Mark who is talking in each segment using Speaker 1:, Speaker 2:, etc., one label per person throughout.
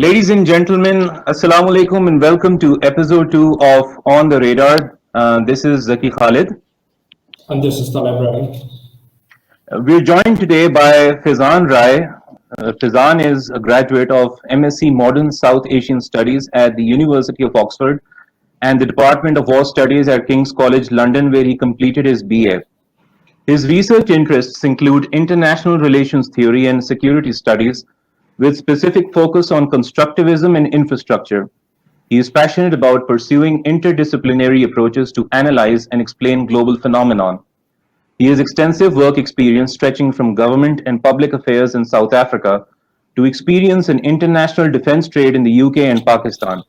Speaker 1: Ladies and gentlemen, Assalamu alaikum and welcome to episode 2 of On the Radar. This is Zaki Khalid.
Speaker 2: And this is Talha.
Speaker 1: We're joined today by Faizan Rai. Faizan is a graduate of MSc Modern South Asian Studies at the University of Oxford and the Department of War Studies at King's College London, where he completed his BA. His research interests include international relations theory and security studies, with specific focus on constructivism and infrastructure. He is passionate about pursuing interdisciplinary approaches to analyze and explain global phenomenon. He has extensive work experience stretching from government and public affairs in South Africa to experience in international defense trade in the UK and Pakistan.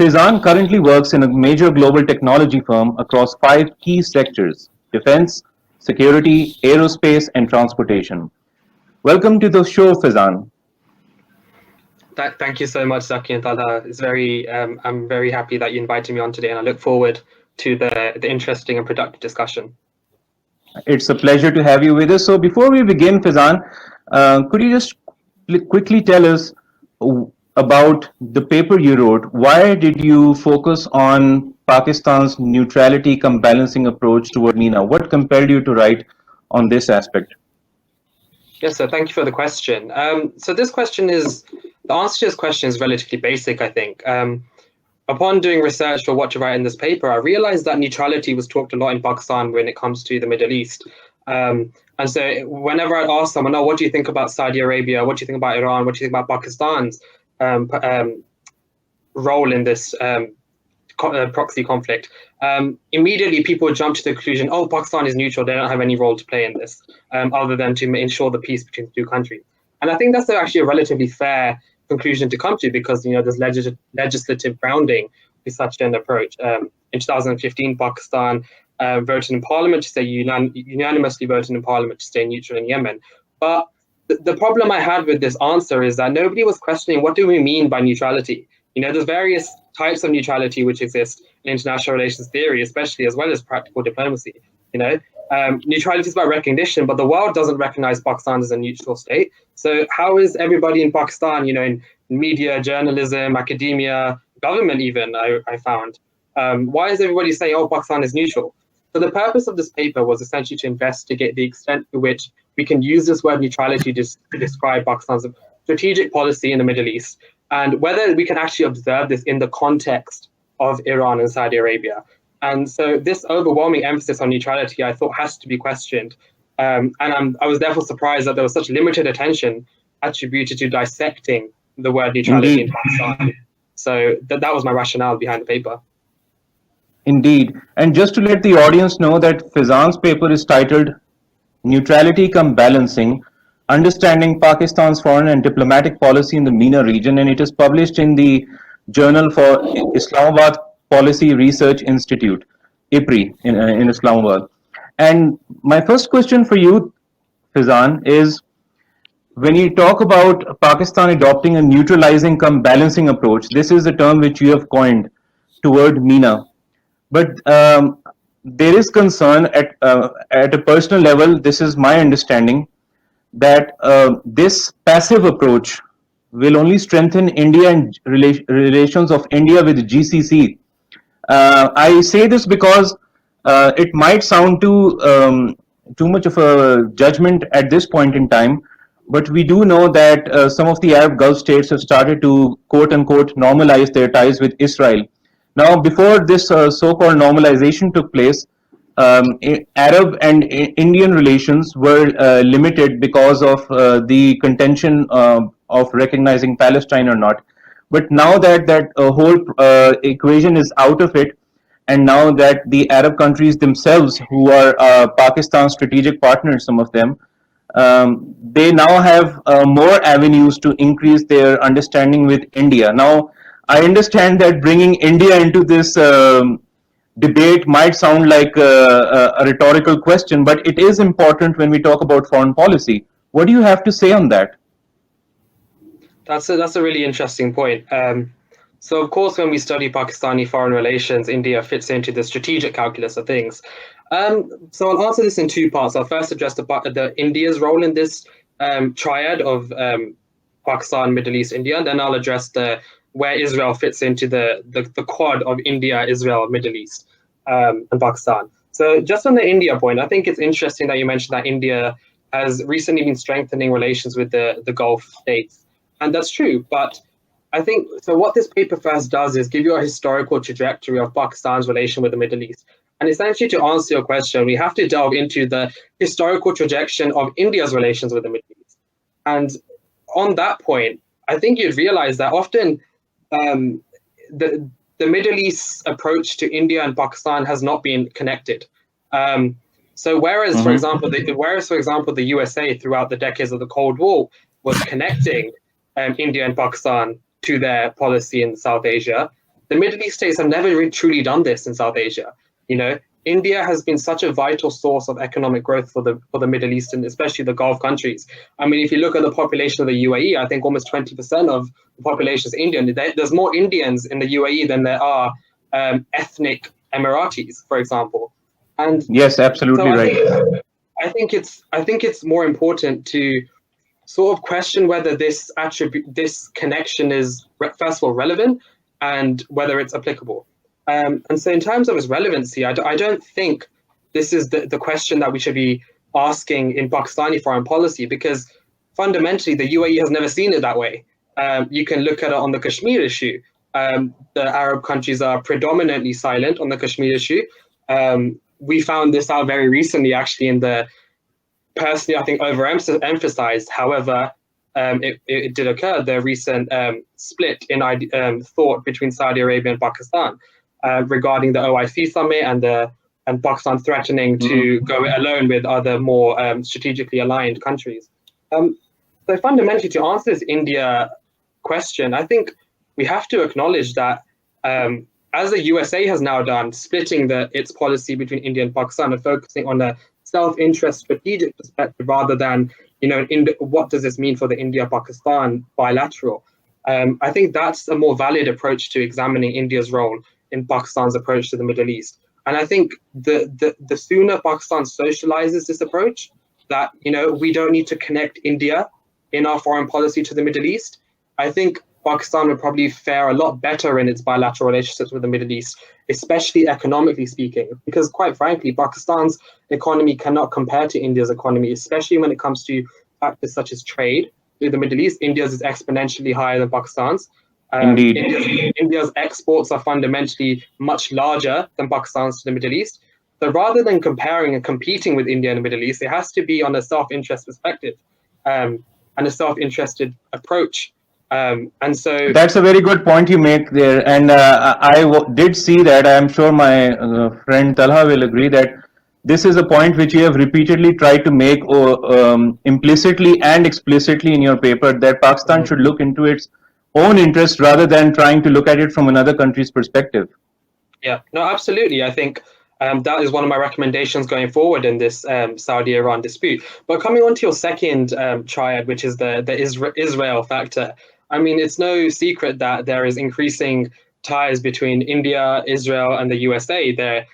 Speaker 1: Faizan currently works in a major global technology firm across 5 key sectors: defense, security, aerospace, and transportation. Welcome to the show, Faizan.
Speaker 3: Thank you so much, Zaki and Talha. I'm very happy that you invited me on today, and I look forward to the interesting and productive discussion.
Speaker 1: It's a pleasure to have you with us. So before we begin, Faizan, could you just quickly tell us about the paper you wrote? Why did you focus on Pakistan's neutrality-cum-balancing approach toward MENA? What compelled you to write on this aspect?
Speaker 3: Yes, so thank you for the question. So the answer to this question is relatively basic, I think. Upon doing research for what to write in this paper, I realized that neutrality was talked a lot in Pakistan when it comes to the Middle East. And so whenever I'd ask someone, oh, what do you think about Saudi Arabia? What do you think about Iran? What do you think about Pakistan's role in this proxy conflict? Immediately people would jump to the conclusion, oh, Pakistan is neutral. They don't have any role to play in this other than to ensure the peace between the two countries. And I think that's actually a relatively fair conclusion to come to because, there's legislative grounding with such an approach. In 2015, Pakistan voted in parliament to stay unanimously voted in parliament to stay neutral in Yemen. But the problem I had with this answer is that nobody was questioning what do we mean by neutrality. There's various types of neutrality which exist in international relations theory, especially as well as practical diplomacy. Neutrality is about recognition, but the world doesn't recognize Pakistan as a neutral state. So how is everybody in Pakistan, in media, journalism, academia, government even, I found, why is everybody saying, oh, Pakistan is neutral? So the purpose of this paper was essentially to investigate the extent to which we can use this word neutrality to describe Pakistan's strategic policy in the Middle East, and whether we can actually observe this in the context of Iran and Saudi Arabia. And so this overwhelming emphasis on neutrality, I thought, has to be questioned. And I was therefore surprised that there was such limited attention attributed to dissecting the word neutrality in Pakistan. So that was my rationale behind the paper.
Speaker 1: Indeed. And just to let the audience know that Faizan's paper is titled Neutrality-cum-Balancing, Understanding Pakistan's Foreign and Diplomatic Policy in the MENA region, and it is published in the Journal for Islamabad Policy Research Institute, IPRI, in Islamabad. And my first question for you, Faizan, is when you talk about Pakistan adopting a neutralizing-cum-balancing approach, this is a term which you have coined toward MENA. But there is concern at a personal level, this is my understanding, that this passive approach will only strengthen India and relations of India with GCC. I say this because it might sound too much of a judgment at this point in time, but we do know that some of the Arab Gulf states have started to quote unquote normalize their ties with Israel. Now, before this so-called normalization took place, Arab and Indian relations were limited because of the contention of recognizing Palestine or not. But now that whole equation is out of it, and now that the Arab countries themselves, who are Pakistan's strategic partners, some of them, they now have more avenues to increase their understanding with India. Now, I understand that bringing India into this debate might sound like a rhetorical question, but it is important when we talk about foreign policy. What do you have to say on that?
Speaker 3: That's a really interesting point. So, of course, when we study Pakistani foreign relations, India fits into the strategic calculus of things. So I'll answer this in two parts. I'll first address the India's role in this triad of Pakistan, Middle East, India, and then I'll address where Israel fits into the quad of India, Israel, Middle East, and Pakistan. So just on the India point, I think it's interesting that you mentioned that India has recently been strengthening relations with the Gulf states. And that's true. But I think, so what this paper first does is give you a historical trajectory of Pakistan's relation with the Middle East. And essentially, to answer your question, we have to delve into the historical trajectory of India's relations with the Middle East. And on that point, I think you'd realize that often the Middle East's approach to India and Pakistan has not been connected. So whereas, for example, the USA throughout the decades of the Cold War was connecting India and Pakistan to their policy in South Asia, the Middle East states have never really truly done this in South Asia. You know, India has been such a vital source of economic growth for the Middle East and especially the Gulf countries. I mean, if you look at the population of the UAE, I think almost 20% of the population is Indian. There's more Indians in the UAE than there are ethnic Emiratis, for example. And
Speaker 1: yes, absolutely
Speaker 3: so
Speaker 1: right.
Speaker 3: I think it's more important to sort of question whether this connection is first of all relevant and whether it's applicable. And so in terms of its relevancy, I don't think this is the question that we should be asking in Pakistani foreign policy, because fundamentally the UAE has never seen it that way. You can look at it on the Kashmir issue. The Arab countries are predominantly silent on the Kashmir issue. We found this out very recently, actually, personally, I think overemphasized. However, it did occur, the recent split in thought between Saudi Arabia and Pakistan regarding the OIC summit and Pakistan threatening to go it alone with other more strategically aligned countries. So fundamentally, to answer this India question, I think we have to acknowledge that as the USA has now done, splitting its policy between India and Pakistan and focusing on a self-interest strategic perspective rather than, what does this mean for the India-Pakistan bilateral? I think that's a more valid approach to examining India's role in Pakistan's approach to the Middle East. And I think the sooner Pakistan socializes this approach, that, we don't need to connect India in our foreign policy to the Middle East, I think Pakistan would probably fare a lot better in its bilateral relationships with the Middle East, especially economically speaking, because quite frankly, Pakistan's economy cannot compare to India's economy, especially when it comes to factors such as trade. With the Middle East, India's is exponentially higher than Pakistan's.
Speaker 1: Indeed.
Speaker 3: India's exports are fundamentally much larger than Pakistan's to the Middle East. So rather than comparing and competing with India and the Middle East, it has to be on a self-interest perspective and a self-interested approach. And so
Speaker 1: that's a very good point you make there, and did see that. I am sure my friend Talha will agree that this is a point which you have repeatedly tried to make implicitly and explicitly in your paper, that Pakistan should look into its own interest rather than trying to look at it from another country's perspective.
Speaker 3: Yeah, no, absolutely. I think that is one of my recommendations going forward in this Saudi-Iran dispute. But coming on to your second triad, which is the Israel factor, I mean, it's no secret that there is increasing ties between India, Israel, and the USA.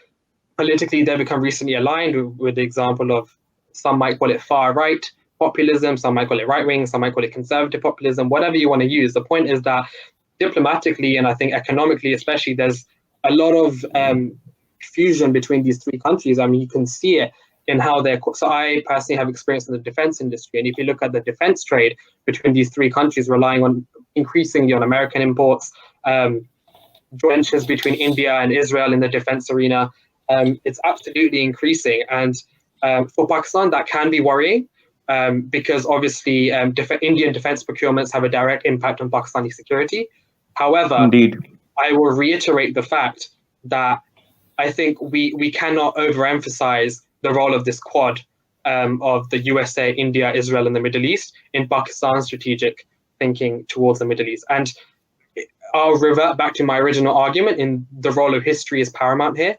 Speaker 3: Politically, they've become recently aligned with the example of, some might call it far-right populism, some might call it right-wing, some might call it conservative populism, whatever you want to use. The point is that diplomatically and I think economically especially, there's a lot of fusion between these three countries. I mean, you can see it in how so I personally have experience in the defense industry. And if you look at the defense trade between these three countries, relying on increasingly on American imports, ventures between India and Israel in the defense arena, it's absolutely increasing. And for Pakistan, that can be worrying because obviously Indian defense procurements have a direct impact on Pakistani security. However,
Speaker 1: Indeed,
Speaker 3: I will reiterate the fact that I think we cannot overemphasize the role of this quad of the USA, India, Israel, and the Middle East in Pakistan's strategic thinking towards the Middle East. And I'll revert back to my original argument in the role of history is paramount here.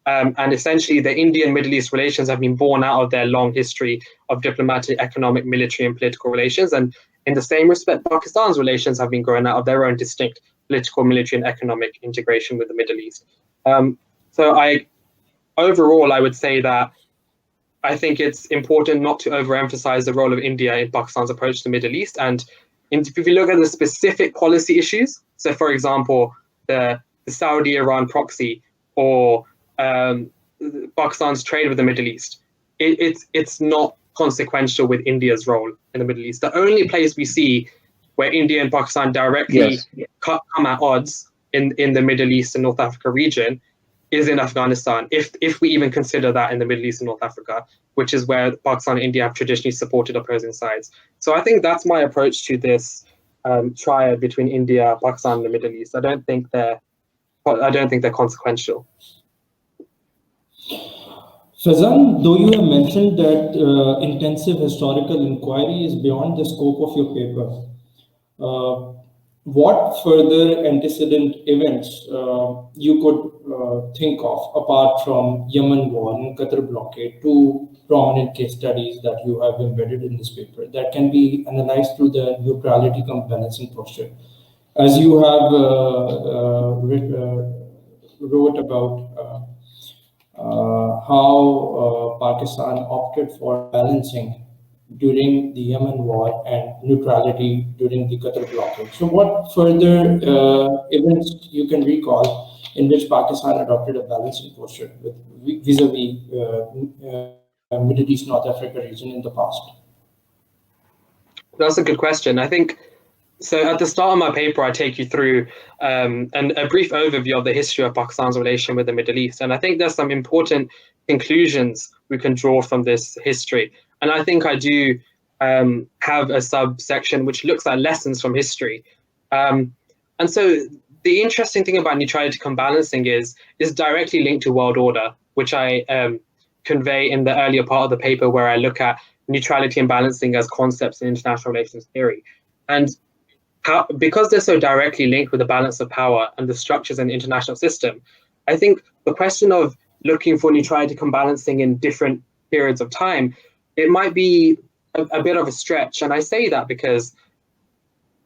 Speaker 3: And essentially, the Indian-Middle East relations have been born out of their long history of diplomatic, economic, military, and political relations. And in the same respect, Pakistan's relations have been growing out of their own distinct political, military, and economic integration with the Middle East. So overall, I would say that I think it's important not to overemphasize the role of India in Pakistan's approach to the Middle East. And if you look at the specific policy issues, so for example, the Saudi-Iran proxy or Pakistan's trade with the Middle East, it's not consequential with India's role in the Middle East. The only place we see where India and Pakistan directly come at odds in the Middle East and North Africa region is in Afghanistan, if we even consider that in the Middle East and North Africa, which is where Pakistan and India have traditionally supported opposing sides. So I think that's my approach to this triad between India, Pakistan, and the Middle East. I don't think they're consequential.
Speaker 2: Faizan, though you have mentioned that intensive historical inquiry is beyond the scope of your paper, what further antecedent events you could think of apart from Yemen war and Qatar blockade, two prominent case studies that you have embedded in this paper that can be analyzed through the neutrality-cum-balancing posture? As you have wrote about how Pakistan opted for balancing during the Yemen war and neutrality during the Qatar blockade. So what further events you can recall in which Pakistan adopted a balancing posture with vis-a-vis Middle East North Africa region in the past?
Speaker 3: That's a good question. I think, so at the start of my paper, I take you through a brief overview of the history of Pakistan's relation with the Middle East. And I think there's some important conclusions we can draw from this history. And I think I do have a subsection which looks at lessons from history. And so the interesting thing about neutrality-cum-balancing is directly linked to world order, which I convey in the earlier part of the paper where I look at neutrality and balancing as concepts in international relations theory. And because they're so directly linked with the balance of power and the structures in the international system, I think the question of looking for neutrality-cum-balancing in different periods of time, it might be a bit of a stretch. And I say that because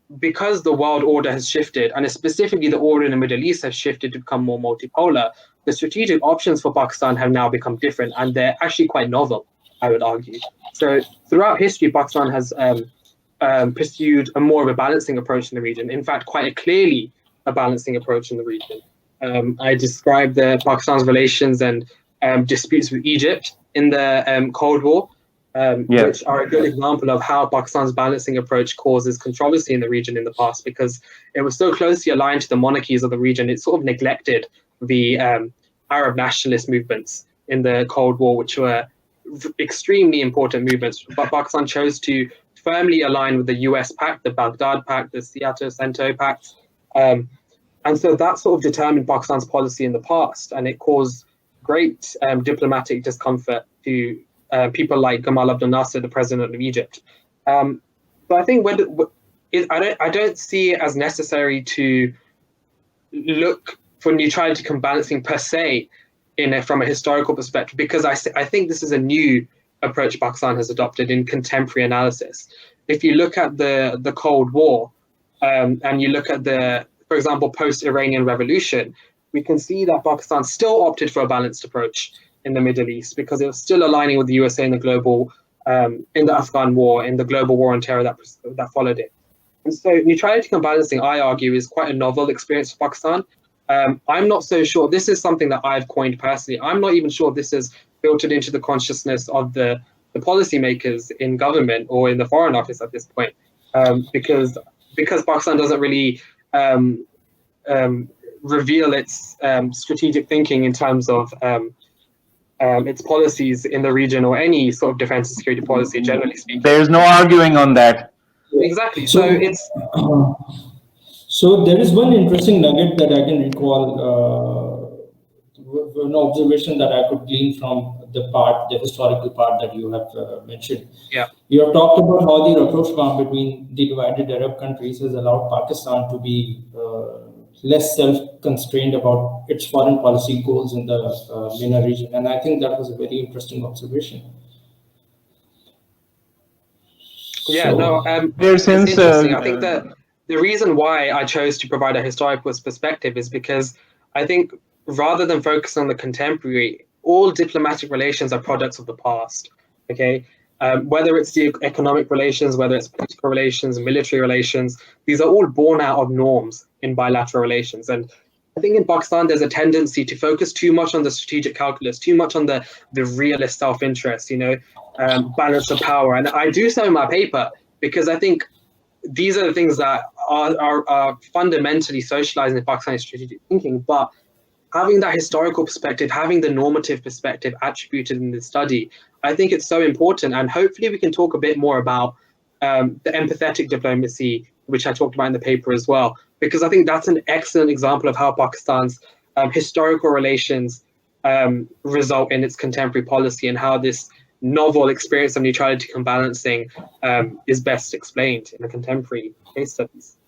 Speaker 3: the world order has shifted, and specifically the order in the Middle East has shifted to become more multipolar, the strategic options for Pakistan have now become different, and they're actually quite novel, I would argue. So throughout history, Pakistan has pursued a more of a balancing approach in the region. In fact, quite a clearly a balancing approach in the region. I described Pakistan's relations and disputes with Egypt in the Cold War, which are a good example of how Pakistan's balancing approach causes controversy in the region in the past, because it was so closely aligned to the monarchies of the region, it sort of neglected the Arab nationalist movements in the Cold War, which were extremely important movements. But Pakistan chose to firmly align with the US Pact, the Baghdad Pact, the Seattle-Cento Pact. And so that sort of determined Pakistan's policy in the past, and it caused great diplomatic discomfort to people like Gamal Abdel Nasser, the president of Egypt. But I think I don't see it as necessary to look for neutrality-cum-balancing per se from a historical perspective, because I think this is a new approach Pakistan has adopted in contemporary analysis. If you look at the Cold War and you look at for example, post-Iranian revolution, we can see that Pakistan still opted for a balanced approach in the Middle East because it was still aligning with the USA in the global, in the Afghan war, in the global war on terror that followed it. And so neutrality-cum-balancing, I argue, is quite a novel experience for Pakistan. I'm not so sure. This is something that I've coined personally. I'm not even sure this is filtered into the consciousness of the policymakers in government or in the Foreign Office at this point, because Pakistan doesn't really reveal its strategic thinking in terms of its policies in the region or any sort of defense and security policy, generally speaking.
Speaker 1: There's no arguing on that.
Speaker 3: Exactly. So it's.
Speaker 2: So there is one interesting nugget that I can recall, an observation that I could glean from the historical part that you have mentioned.
Speaker 3: Yeah.
Speaker 2: You have talked about how the rapprochement between the divided Arab countries has allowed Pakistan to be less self-constrained about its foreign policy goals in the MENA region, and I think that was a very interesting observation.
Speaker 3: Yeah, no, it's interesting. I think that the reason why I chose to provide a historical perspective is because I think rather than focus on the contemporary, all diplomatic relations are products of the past. Okay, Whether it's the economic relations, whether it's political relations, military relations, these are all born out of norms in bilateral relations. And I think in Pakistan, there's a tendency to focus too much on the strategic calculus, too much on the realist self-interest, balance of power. And I do so in my paper because I think these are the things that are fundamentally socialized in Pakistani strategic thinking. But having that historical perspective, having the normative perspective attributed in the study, I think it's so important. And hopefully we can talk a bit more about the empathetic diplomacy, which I talked about in the paper as well, because I think that's an excellent example of how Pakistan's historical relations result in its contemporary policy, and how this novel experience of neutrality-cum-balancing is best explained in a contemporary case studies.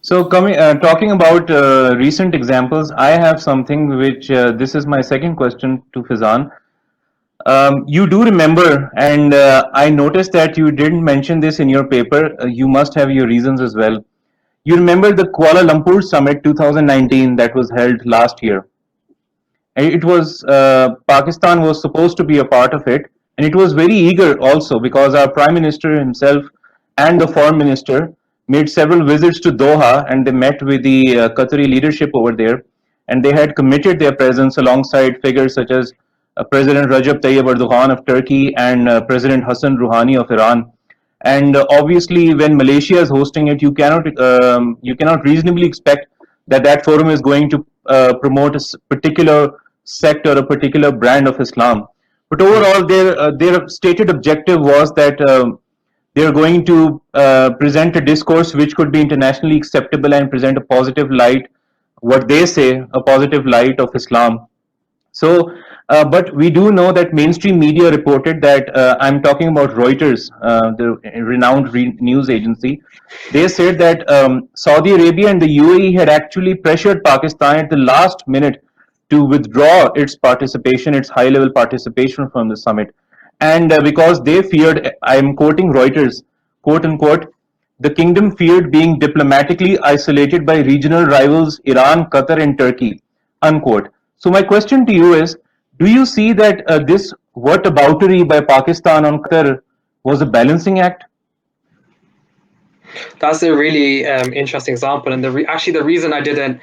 Speaker 1: So talking about recent examples, I have something which this is my second question to Faizan. You do remember, and I noticed that you didn't mention this in your paper. You must have your reasons as well. You remember the Kuala Lumpur Summit 2019 that was held last year. It was Pakistan was supposed to be a part of it, and it was very eager also because our Prime Minister himself and the Foreign Minister made several visits to Doha, and they met with the Qatari leadership over there, and they had committed their presence alongside figures such as President Rajab Tayyip Erdogan of Turkey and President Hassan Rouhani of Iran. And obviously, when Malaysia is hosting it, you cannot reasonably expect that that forum is going to promote a particular sect or a particular brand of Islam. But overall, their stated objective was that they are going to present a discourse which could be internationally acceptable and present a positive light, what they say, a positive light of Islam. So, but we do know that mainstream media reported that I'm talking about Reuters, the renowned news agency. They said that Saudi Arabia and the UAE had actually pressured Pakistan at the last minute to withdraw its participation, its high-level participation from the summit, and because they feared, I'm quoting Reuters, quote unquote, the kingdom feared being diplomatically isolated by regional rivals Iran, Qatar, and Turkey, unquote. So my question to you is, do you see that this whataboutery by Pakistan on Qatar was a balancing act?
Speaker 3: That's a really interesting example. And actually, the reason I didn't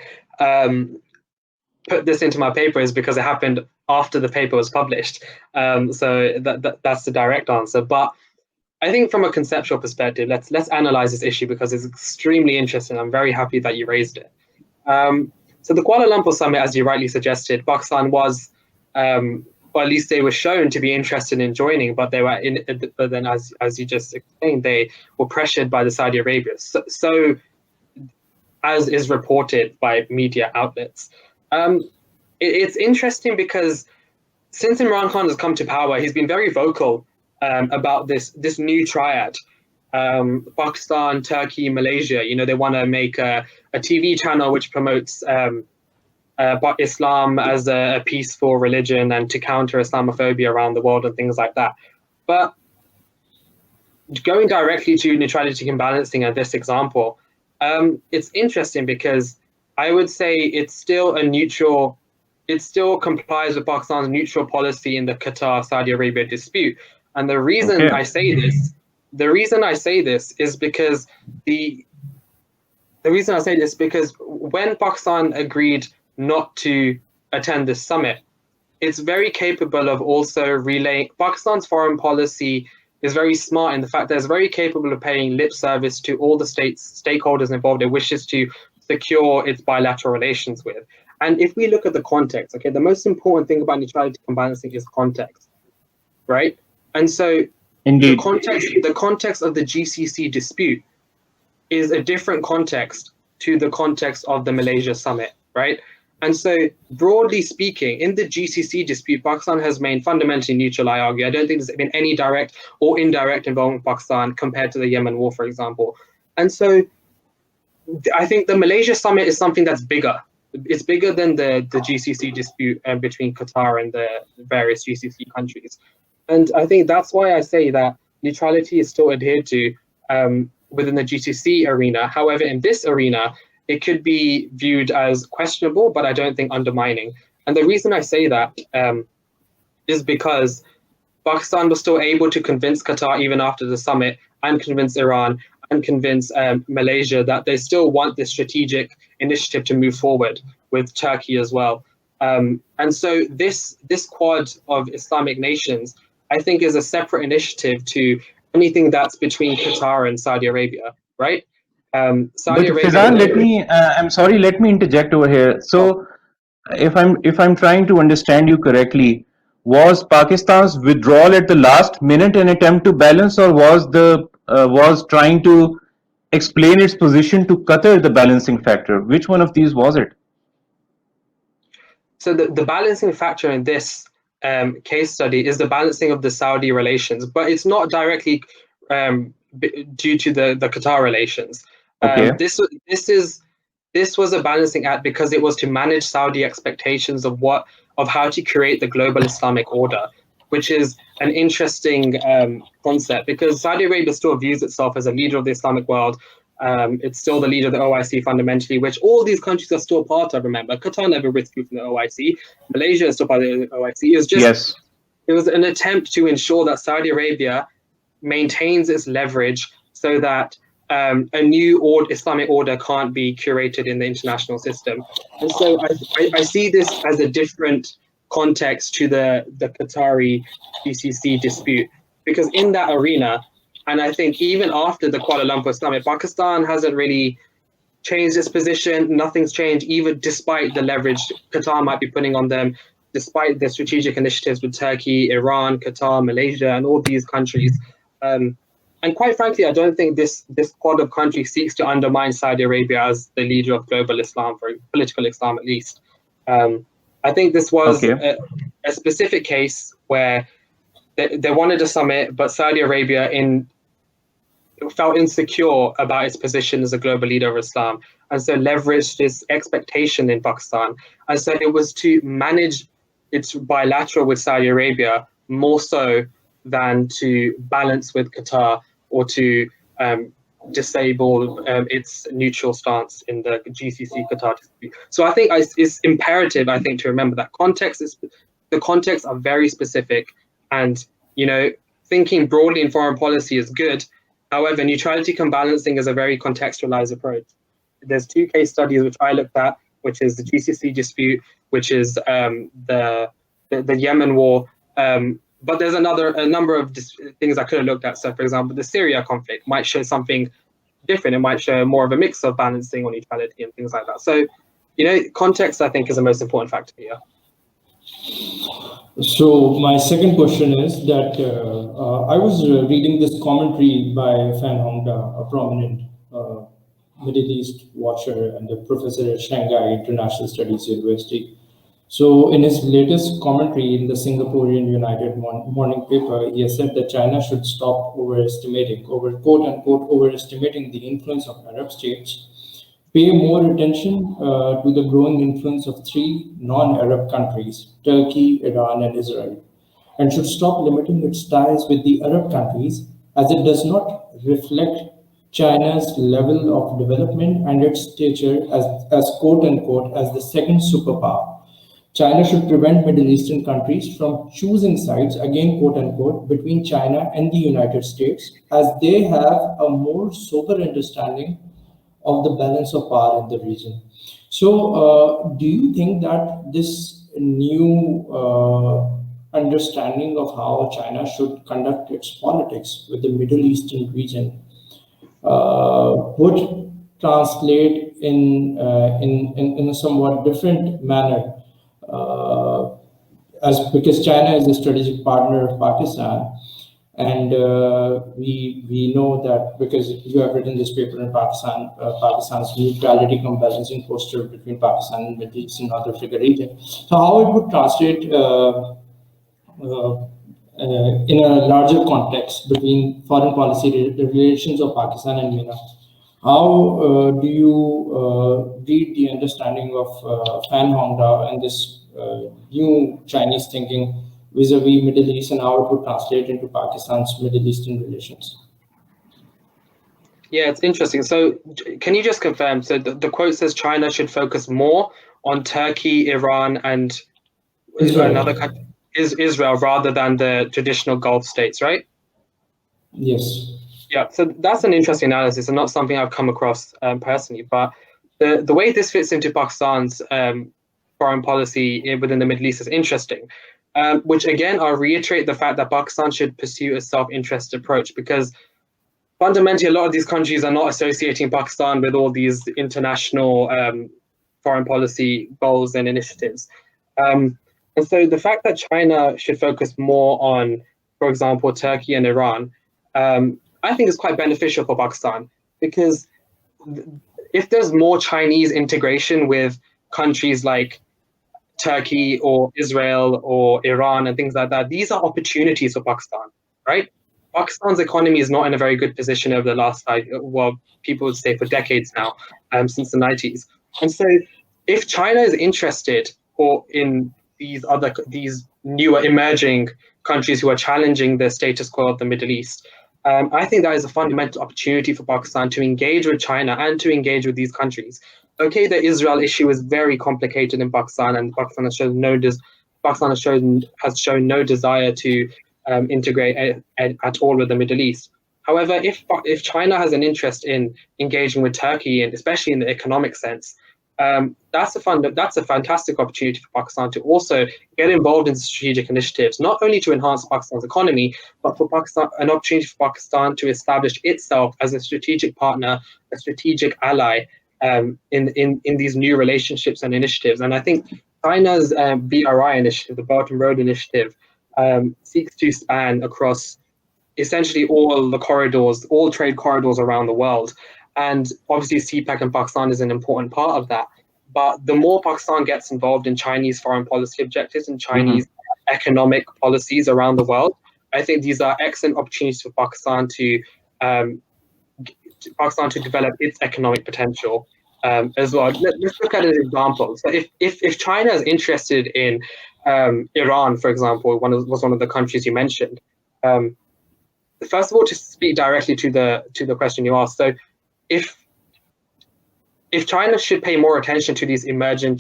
Speaker 3: put this into my paper is because it happened after the paper was published. So that's the direct answer. But I think from a conceptual perspective, let's analyze this issue because it's extremely interesting. I'm very happy that you raised it. So the Kuala Lumpur Summit, as you rightly suggested, Pakistan was, or at least they were shown to be interested in joining, but they were but then as you just explained, they were pressured by the Saudi Arabia. So as is reported by media outlets. It's interesting because since Imran Khan has come to power, he's been very vocal about this new triad, Pakistan, Turkey, Malaysia. They want to make a TV channel which promotes Islam as a peaceful religion and to counter Islamophobia around the world and things like that. But going directly to neutrality-cum-balancing and this example, it's interesting because I would say it's still a neutral. It still complies with Pakistan's neutral policy in the Qatar-Saudi Arabia dispute. And the reason I say this is because when Pakistan agreed not to attend this summit, it's very capable of also relaying. Pakistan's foreign policy is very smart in the fact that it's very capable of paying lip service to all the stakeholders involved it wishes to secure its bilateral relations with. And if we look at the context, okay, the most important thing about neutrality-cum-balancing is context, right? And so
Speaker 1: Indeed.
Speaker 3: the context of the GCC dispute is a different context to the context of the Malaysia summit, right? And so broadly speaking, in the GCC dispute, Pakistan has remained fundamentally neutral, I argue. I don't think there's been any direct or indirect involvement of Pakistan compared to the Yemen war, for example. And so I think the Malaysia summit is something that's bigger. It's bigger than the GCC dispute between Qatar and the various GCC countries. And I think that's why I say that neutrality is still adhered to within the GCC arena. However, in this arena, it could be viewed as questionable, but I don't think undermining. And the reason I say that is because Pakistan was still able to convince Qatar even after the summit, and convince Iran, and convince Malaysia that they still want this strategic initiative to move forward with Turkey as well. And so this quad of Islamic nations, I think, is a separate initiative to anything that's between Qatar and Saudi Arabia, right?
Speaker 1: But
Speaker 3: Saudi Arabia.
Speaker 1: Faizan, I'm sorry, let me interject over here. So, if I'm trying to understand you correctly, was Pakistan's withdrawal at the last minute an attempt to balance, or was trying to explain its position to Qatar the balancing factor? Which one of these was it?
Speaker 3: So the balancing factor in this case study is the balancing of the Saudi relations, but it's not directly due to the Qatar relations.
Speaker 1: Okay.
Speaker 3: This was a balancing act because it was to manage Saudi expectations of how to create the global Islamic order, which is an interesting concept because Saudi Arabia still views itself as a leader of the Islamic world. It's still the leader of the OIC fundamentally, which all these countries are still part of. Remember, Qatar never withdrew from the OIC. Malaysia is still part of the OIC.
Speaker 1: Yes.
Speaker 3: It was an attempt to ensure that Saudi Arabia maintains its leverage so that a new Islamic order can't be curated in the international system. And so I see this as a different context to the Qatari GCC dispute, because in that arena, and I think even after the Kuala Lumpur summit, Pakistan hasn't really changed its position. Nothing's changed, even despite the leverage Qatar might be putting on them, despite the strategic initiatives with Turkey, Iran, Qatar, Malaysia, and all these countries. And quite frankly, I don't think this quad of countries seeks to undermine Saudi Arabia as the leader of global Islam, for political Islam at least. I think this was
Speaker 1: Okay.
Speaker 3: a specific case where they wanted a summit, but Saudi Arabia felt insecure about its position as a global leader of Islam, and so leveraged its expectation in Pakistan. And so it was to manage its bilateral with Saudi Arabia more so than to balance with Qatar or to disable its neutral stance in the GCC Qatar dispute. So I think it's imperative, I think, to remember that the contexts are very specific, and thinking broadly in foreign policy is good. However, neutrality-cum-balancing is a very contextualized approach. There's two case studies which I looked at, which is the GCC dispute, which is the Yemen war. But there's a number of things I could have looked at. So, for example, the Syria conflict might show something different. It might show more of a mix of balancing or neutrality and things like that. So, context, I think, is the most important factor here.
Speaker 2: So my second question is that I was reading this commentary by Fan Hongda, a prominent Middle East watcher and a professor at Shanghai International Studies University. So in his latest commentary in the Singaporean United Morning paper, he has said that China should stop quote unquote, overestimating the influence of Arab states, pay more attention to the growing influence of three non-Arab countries, Turkey, Iran, and Israel, and should stop limiting its ties with the Arab countries as it does not reflect China's level of development and its stature as quote unquote, as the second superpower. China should prevent Middle Eastern countries from choosing sides, again quote unquote, between China and the United States, as they have a more sober understanding of the balance of power in the region. So, do you think that this new understanding of how China should conduct its politics with the Middle Eastern region would translate in a somewhat different manner, because China is a strategic partner of Pakistan? And we know that because you have written this paper in Pakistan, Pakistan's neutrality-cum-balancing poster between Pakistan and Middle East and North Africa region. So how it would translate in a larger context between foreign policy relations of Pakistan and MENA? How do you read the understanding of Fan Hongda and this new Chinese thinking vis-a-vis Middle East, and how it would translate into Pakistan's Middle Eastern relations?
Speaker 3: Yeah, it's interesting. So can you just confirm, so the quote says China should focus more on Turkey, Iran, and
Speaker 2: Israel.
Speaker 3: another country? is Israel rather than the traditional Gulf states, right?
Speaker 2: Yes.
Speaker 3: Yeah, so that's an interesting analysis and not something I've come across personally. But the way this fits into Pakistan's foreign policy within the Middle East is interesting. Which again, I'll reiterate the fact that Pakistan should pursue a self-interest approach, because fundamentally, a lot of these countries are not associating Pakistan with all these international foreign policy goals and initiatives. And so the fact that China should focus more on, for example, Turkey and Iran, I think is quite beneficial for Pakistan, because if there's more Chinese integration with countries like Turkey or Israel or Iran and things like that, these are opportunities for Pakistan, right? Pakistan's economy is not in a very good position over the last people would say for decades now, since the 90s. And so if China is interested or in these newer emerging countries who are challenging the status quo of the Middle East, I think that is a fundamental opportunity for Pakistan to engage with China and to engage with these countries. Okay, the Israel issue is very complicated in Pakistan, and Pakistan has shown no desire to integrate at all with the Middle East. However, if China has an interest in engaging with Turkey, and especially in the economic sense, that's a fantastic opportunity for Pakistan to also get involved in strategic initiatives, not only to enhance Pakistan's economy, but for Pakistan, an opportunity for Pakistan to establish itself as a strategic partner, a strategic ally in these new relationships and initiatives. And I think China's BRI initiative, the Belt and Road Initiative, seeks to span across essentially all the corridors, all trade corridors around the world. And obviously, CPEC in Pakistan is an important part of that. But the more Pakistan gets involved in Chinese foreign policy objectives and Chinese economic policies around the world, I think these are excellent opportunities for Pakistan to develop its economic potential as well. Let's look at an example. So if China is interested in Iran, for example, was one of the countries you mentioned. First of all, to speak directly to the question you asked, so if China should pay more attention to these emerging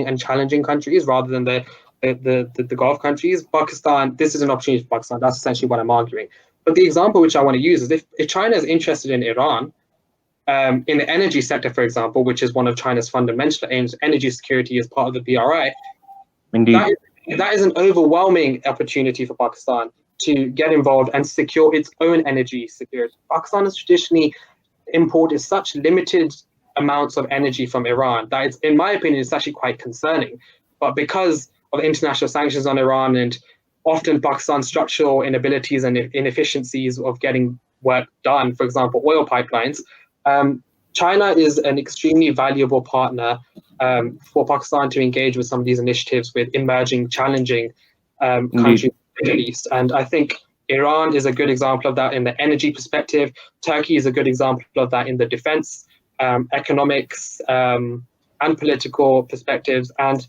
Speaker 3: and challenging countries rather than the Gulf countries, Pakistan, this is an opportunity for Pakistan. That's essentially what I'm arguing. But the example which I want to use is if China is interested in Iran, in the energy sector, for example, which is one of China's fundamental aims, energy security as part of the BRI,
Speaker 1: Indeed.
Speaker 3: That is an overwhelming opportunity for Pakistan to get involved and secure its own energy security. Pakistan has traditionally imported such limited amounts of energy from Iran that it's, in my opinion, it's actually quite concerning. But because of international sanctions on Iran and often Pakistan's structural inabilities and inefficiencies of getting work done, for example, oil pipelines, China is an extremely valuable partner for Pakistan to engage with some of these initiatives with emerging, challenging countries in the Middle East. And I think Iran is a good example of that in the energy perspective. Turkey is a good example of that in the defense, economics, and political perspectives. And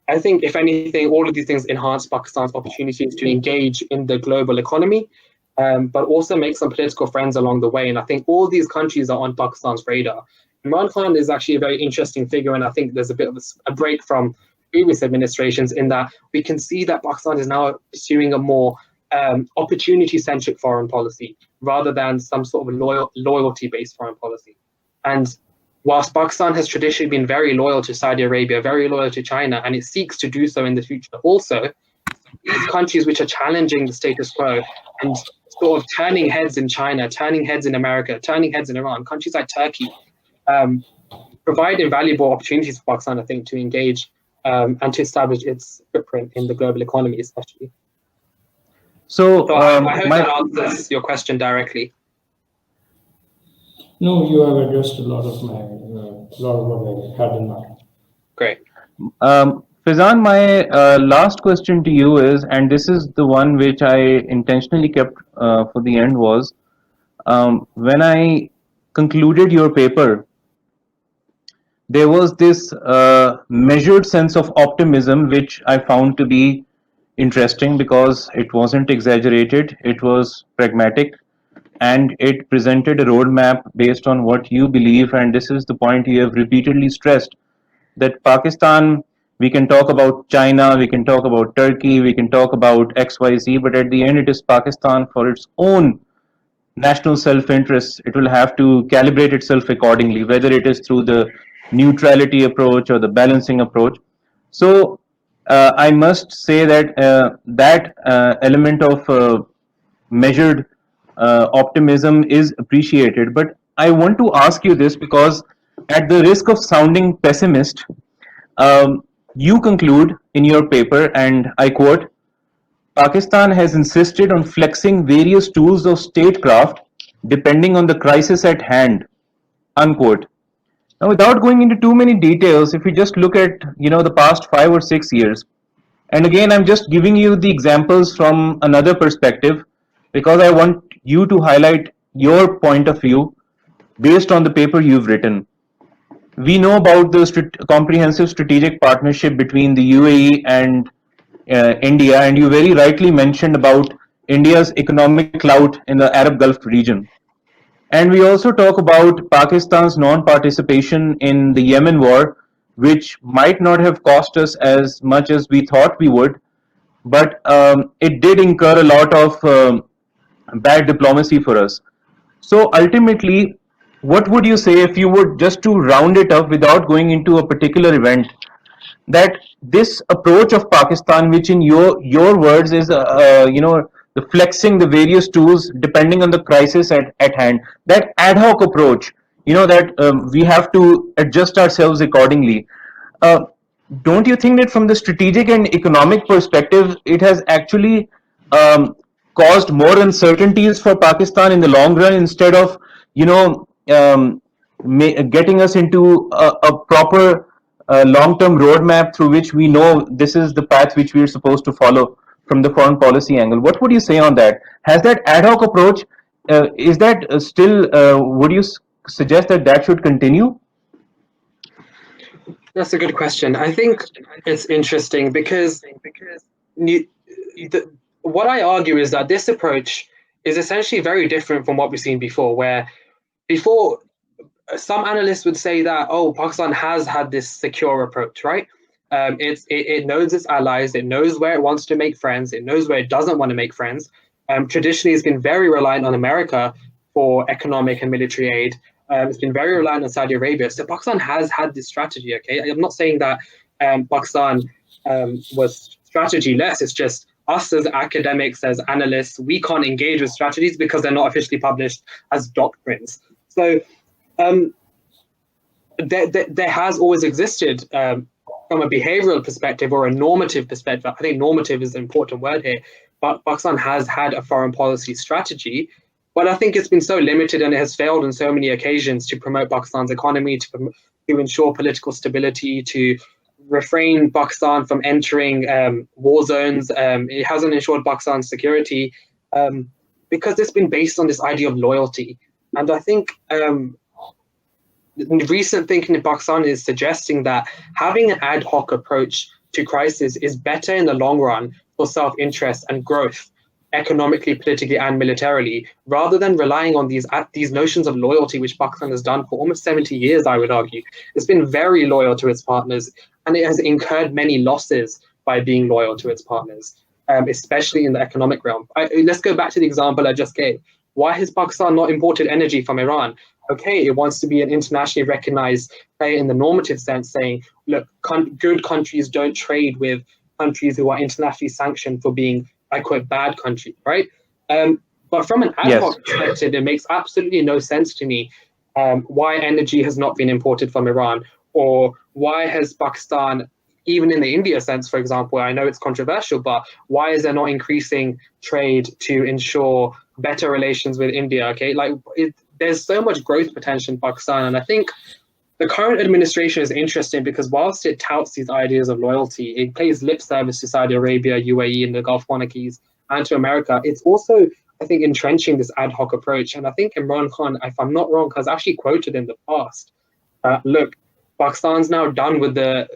Speaker 3: I think, if anything, all of these things enhance Pakistan's opportunities to engage in the global economy, but also make some political friends along the way. And I think all these countries are on Pakistan's radar. Imran Khan is actually a very interesting figure, and I think there's a bit of a break from previous administrations in that we can see that Pakistan is now pursuing a more opportunity-centric foreign policy rather than some sort of loyalty-based foreign policy. And whilst Pakistan has traditionally been very loyal to Saudi Arabia, very loyal to China, and it seeks to do so in the future also, these countries which are challenging the status quo and sort of turning heads in China, turning heads in America, turning heads in Iran, countries like Turkey, provide invaluable opportunities for Pakistan, I think, to engage and to establish its footprint in the global economy, especially.
Speaker 1: So
Speaker 3: I hope that answers your question directly.
Speaker 2: No, you have addressed a lot of what I had in mind.
Speaker 3: Great.
Speaker 1: Faizan, my last question to you is, and this is the one which I intentionally kept for the end, was when I concluded your paper, there was this measured sense of optimism which I found to be interesting because it wasn't exaggerated, it was pragmatic, and it presented a roadmap based on what you believe. And this is the point you have repeatedly stressed, that Pakistan We can talk about China, we can talk about Turkey, we can talk about XYZ, but at the end, it is Pakistan for its own national self-interest. It will have to calibrate itself accordingly, whether it is through the neutrality approach or the balancing approach. So I must say that that element of measured optimism is appreciated. But I want to ask you this because, at the risk of sounding pessimist, um, you conclude in your paper, and I quote, Pakistan has insisted on flexing various tools of statecraft depending on the crisis at hand, unquote. Now, without going into too many details, if you just look at the past 5 or 6 years, and again, I'm just giving you the examples from another perspective because I want you to highlight your point of view based on the paper you've written. We know about the comprehensive strategic partnership between the UAE and India, and you very rightly mentioned about India's economic clout in the Arab Gulf region. And we also talk about Pakistan's non participation in the Yemen war, which might not have cost us as much as we thought we would, but it did incur a lot of bad diplomacy for us. So ultimately, what would you say if you would just to round it up without going into a particular event? That this approach of Pakistan, which in your words is the flexing the various tools depending on the crisis at hand, that ad hoc approach, that we have to adjust ourselves accordingly. Uh, don't you think that from the strategic and economic perspective, it has actually um, caused more uncertainties for Pakistan in the long run instead of getting us into a proper long-term roadmap through which we know this is the path which we are supposed to follow from the foreign policy angle? What would you say on that? Has that ad hoc approach, is that still, would you suggest that that should continue?
Speaker 3: That's a good question. I think it's interesting because what I argue is that this approach is essentially very different from what we've seen before, where before some analysts would say that, oh, Pakistan has had this secure approach, right? It knows its allies, it knows where it wants to make friends, it knows where it doesn't want to make friends. Traditionally, it's been very reliant on America for economic and military aid. It's been very reliant on Saudi Arabia. So Pakistan has had this strategy, okay? I'm not saying that Pakistan was strategy-less. It's just us as academics, as analysts, we can't engage with strategies because they're not officially published as doctrines. So there has always existed, from a behavioral perspective or a normative perspective, I think normative is an important word here, but Pakistan has had a foreign policy strategy, but I think it's been so limited and it has failed on so many occasions to promote Pakistan's economy, to ensure political stability, to refrain Pakistan from entering war zones. It hasn't ensured Pakistan's security because it's been based on this idea of loyalty. And I think recent thinking in Pakistan is suggesting that having an ad hoc approach to crisis is better in the long run for self-interest and growth, economically, politically, and militarily, rather than relying on these notions of loyalty, which Pakistan has done for almost 70 years, I would argue. It's been very loyal to its partners, and it has incurred many losses by being loyal to its partners, especially in the economic realm. Let's go back to the example I just gave. Why has Pakistan not imported energy from Iran? Okay, it wants to be an internationally recognized player in the normative sense, saying, look, good countries don't trade with countries who are internationally sanctioned for being, I quote, bad countries, right? But from an ad hoc perspective, it makes absolutely no sense to me why energy has not been imported from Iran, or why has Pakistan, even in the India sense, for example, I know it's controversial, but why is there not increasing trade to ensure better relations with India? Okay, there's so much growth potential in Pakistan, and I think the current administration is interesting because whilst it touts these ideas of loyalty, it pays lip service to Saudi Arabia, UAE, and the Gulf monarchies, and to America. It's also, I think, entrenching this ad hoc approach. And I think Imran Khan, if I'm not wrong, has actually quoted in the past, look, Pakistan's now done with the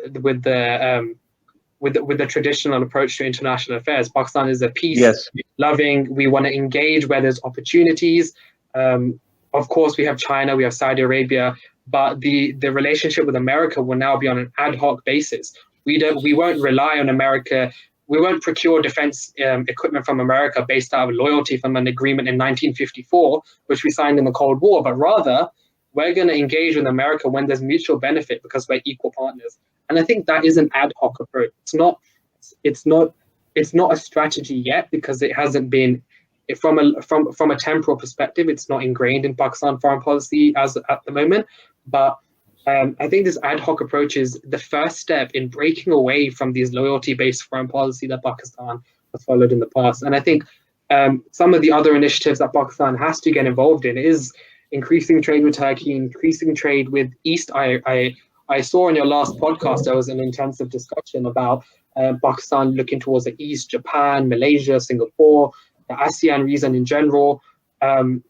Speaker 3: traditional approach to international affairs. Pakistan is a peace-loving. We want to engage where there's opportunities. Of course, we have China, we have Saudi Arabia, but the relationship with America will now be on an ad hoc basis. We won't rely on America. We won't procure defense equipment from America based out of loyalty from an agreement in 1954, which we signed in the Cold War, but rather we're going to engage with America when there's mutual benefit because we're equal partners. And I think that is an ad hoc approach. It's not a strategy yet because it hasn't been from a temporal perspective. It's not ingrained in Pakistan foreign policy as at the moment, but I think this ad hoc approach is the first step in breaking away from these loyalty-based foreign policy that Pakistan has followed in the past. And I think some of the other initiatives that Pakistan has to get involved in is increasing trade with Turkey, increasing trade with East. I saw in your last podcast there was an intensive discussion about Pakistan looking towards the East, Japan, Malaysia, Singapore, the ASEAN region in general. And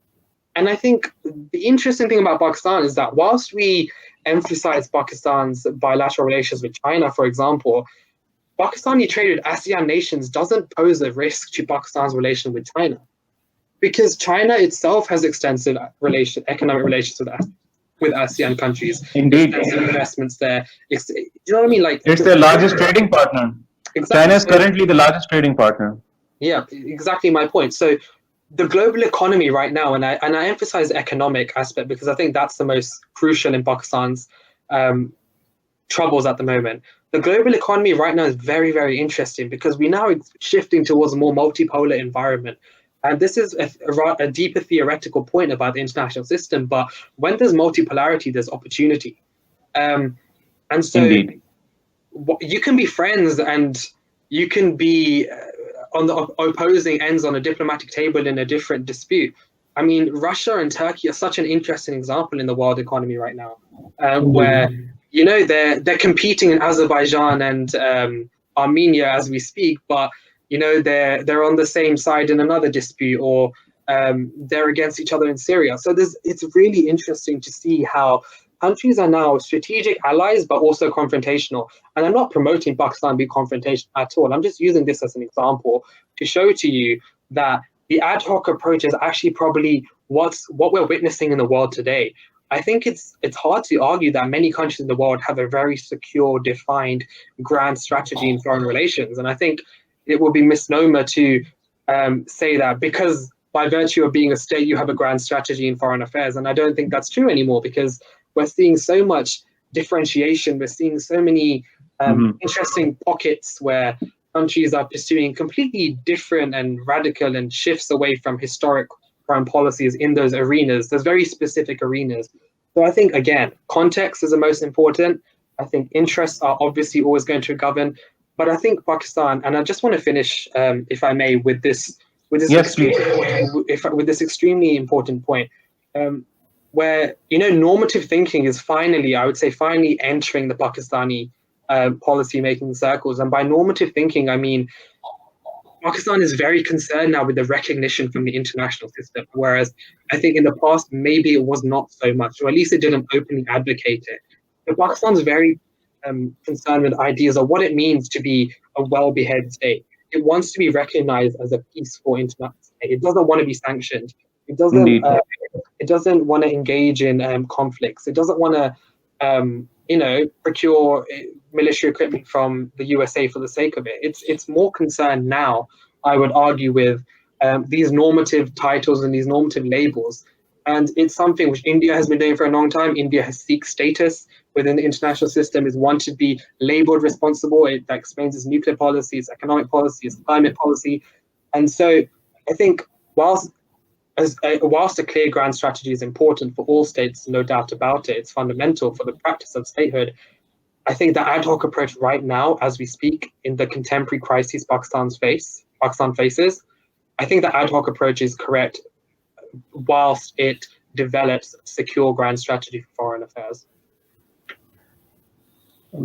Speaker 3: I think the interesting thing about Pakistan is that whilst we emphasize Pakistan's bilateral relations with China, for example, Pakistani trade with ASEAN nations doesn't pose a risk to Pakistan's relation with China, because China itself has extensive economic relations with ASEAN countries.
Speaker 1: Indeed.
Speaker 3: Extensive investments there. You know what I mean? Like,
Speaker 1: it's their largest trading partner.
Speaker 3: Exactly.
Speaker 1: China is currently the largest trading partner.
Speaker 3: Yeah, exactly my point. So the global economy right now, and I emphasize the economic aspect because I think that's the most crucial in Pakistan's troubles at the moment. The global economy right now is very, very interesting because we're now shifting towards a more multipolar environment. And this is a deeper theoretical point about the international system. But when there's multipolarity, there's opportunity. And so
Speaker 1: Indeed.
Speaker 3: You can be friends and you can be on the opposing ends on a diplomatic table in a different dispute. I mean, Russia and Turkey are such an interesting example in the world economy right now, where they're competing in Azerbaijan and Armenia as we speak, but they're on the same side in another dispute, or they're against each other in Syria. So it's really interesting to see how countries are now strategic allies, but also confrontational. And I'm not promoting Pakistan be confrontational at all. I'm just using this as an example to show to you that the ad hoc approach is actually probably what we're witnessing in the world today. I think it's hard to argue that many countries in the world have a very secure, defined, grand strategy in foreign relations. And I think it would be misnomer to say that because by virtue of being a state, you have a grand strategy in foreign affairs. And I don't think that's true anymore because we're seeing so much differentiation. We're seeing so many interesting pockets where countries are pursuing completely different and radical and shifts away from historic foreign policies in those arenas. There's very specific arenas. So I think, again, context is the most important. I think interests are obviously always going to govern. But I think Pakistan, and I just want to finish, if I may, with this extremely important point, where normative thinking is finally entering the Pakistani policy-making circles. And by normative thinking, I mean Pakistan is very concerned now with the recognition from the international system, whereas I think in the past maybe it was not so much, or at least it didn't openly advocate it. But Pakistan is very concerned with ideas of what it means to be a well-behaved state. It wants to be recognized as a peaceful international state. It doesn't want to be sanctioned. It doesn't. It doesn't want to engage in conflicts. It doesn't want to, procure military equipment from the USA for the sake of it. It's more concerned now, I would argue, with these normative titles and these normative labels. And it's something which India has been doing for a long time. India has seeked status within the international system, is wanted to be labeled responsible. That explains its nuclear policy, its economic policy, its climate policy. And so I think whilst a clear grand strategy is important for all states, no doubt about it, it's fundamental for the practice of statehood. I think the ad hoc approach right now, as we speak, in the contemporary crises Pakistan faces, I think the ad hoc approach is correct whilst it develops a secure grand strategy for foreign affairs.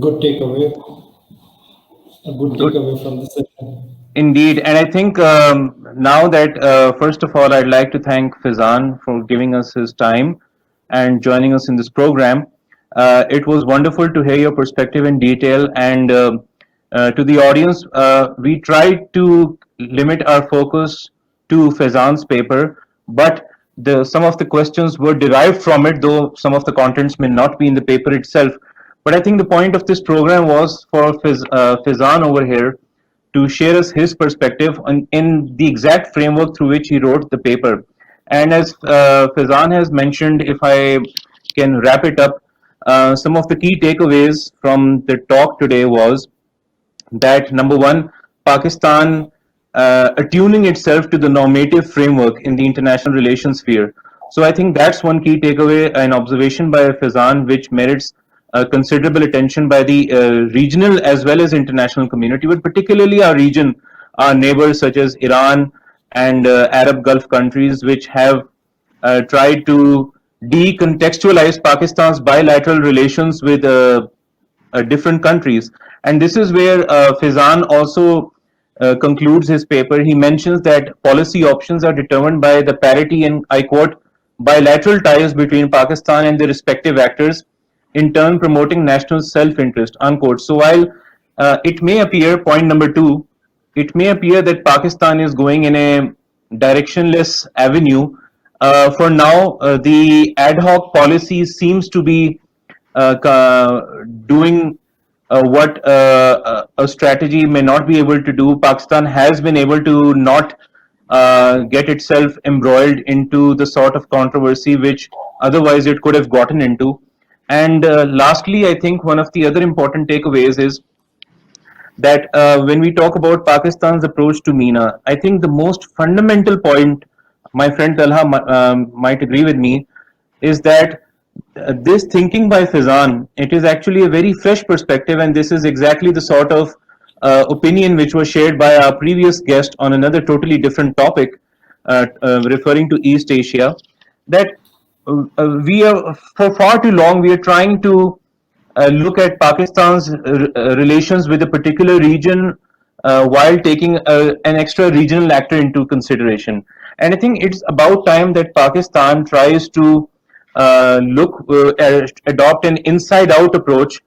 Speaker 2: Good takeaway. A good takeaway from the session.
Speaker 1: Indeed, and I think now that first of all, I'd like to thank Faizan for giving us his time and joining us in this program. It was wonderful to hear your perspective in detail, and to the audience, we tried to limit our focus to Faizan's paper, but some of the questions were derived from it, though some of the contents may not be in the paper itself. But I think the point of this program was for Faizan over here to share us his perspective in the exact framework through which he wrote the paper. And as Faizan has mentioned, if I can wrap it up, some of the key takeaways from the talk today was that number one, Pakistan attuning itself to the normative framework in the international relations sphere. So I think that's one key takeaway, an observation by Faizan, which merits considerable attention by the regional as well as international community, but particularly our region, our neighbors such as Iran and Arab Gulf countries, which have tried to decontextualize Pakistan's bilateral relations with different countries. And this is where Faizan also concludes his paper. He mentions that policy options are determined by the parity and, I quote, bilateral ties between Pakistan and the respective actors, in turn promoting national self-interest, unquote. So while it may appear, point number two, it may appear that Pakistan is going in a directionless avenue. For now, the ad hoc policy seems to be doing what a strategy may not be able to do. Pakistan has been able to not get itself embroiled into the sort of controversy which otherwise it could have gotten into. And lastly, I think one of the other important takeaways is that when we talk about Pakistan's approach to MENA, I think the most fundamental point, my friend Talha might agree with me, is that this thinking by Faizan, it is actually a very fresh perspective, and this is exactly the sort of opinion which was shared by our previous guest on another totally different topic, referring to East Asia, that we are, for far too long, we are trying to look at Pakistan's relations with a particular region while taking an extra regional actor into consideration. And I think it's about time that Pakistan tries to adopt an inside-out approach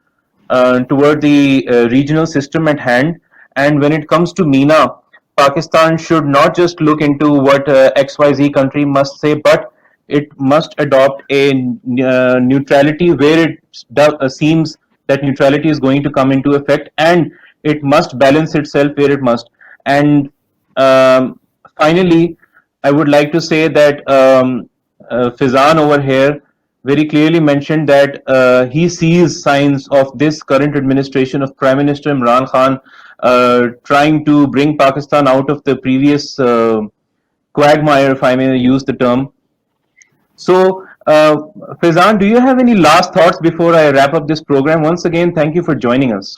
Speaker 1: toward the regional system at hand. And when it comes to MENA, Pakistan should not just look into what XYZ country must say, but it must adopt a neutrality where it seems that neutrality is going to come into effect, and it must balance itself where it must. And finally, I would like to say that Faizan over here very clearly mentioned that he sees signs of this current administration of Prime Minister Imran Khan trying to bring Pakistan out of the previous quagmire, if I may use the term. So, Faizan, do you have any last thoughts before I wrap up this program? Once again, thank you for joining us.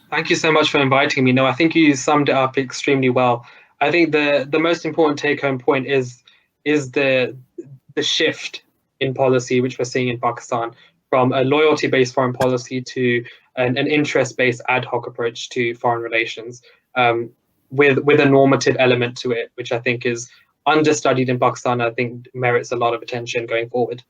Speaker 3: Thank you so much for inviting me. No, I think you summed it up extremely well. I think the most important take-home point is the shift in policy which we're seeing in Pakistan, from a loyalty-based foreign policy to an interest-based ad hoc approach to foreign relations, with a normative element to it, which I think is understudied in Pakistan. I think merits a lot of attention going forward.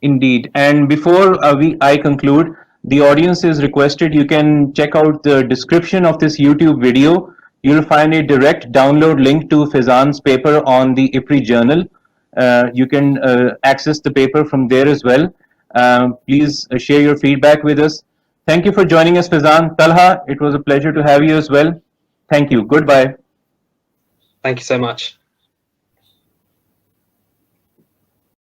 Speaker 1: Indeed. And before I conclude, the audience is requested you can check out the description of this YouTube video. You'll find a direct download link to Faizan's paper on the IPRI journal. You can access the paper from there as well. Please share your feedback with us. Thank you for joining us, Faizan. Talha, it was a pleasure to have you as well. Thank you. Goodbye.
Speaker 3: Thank you so much.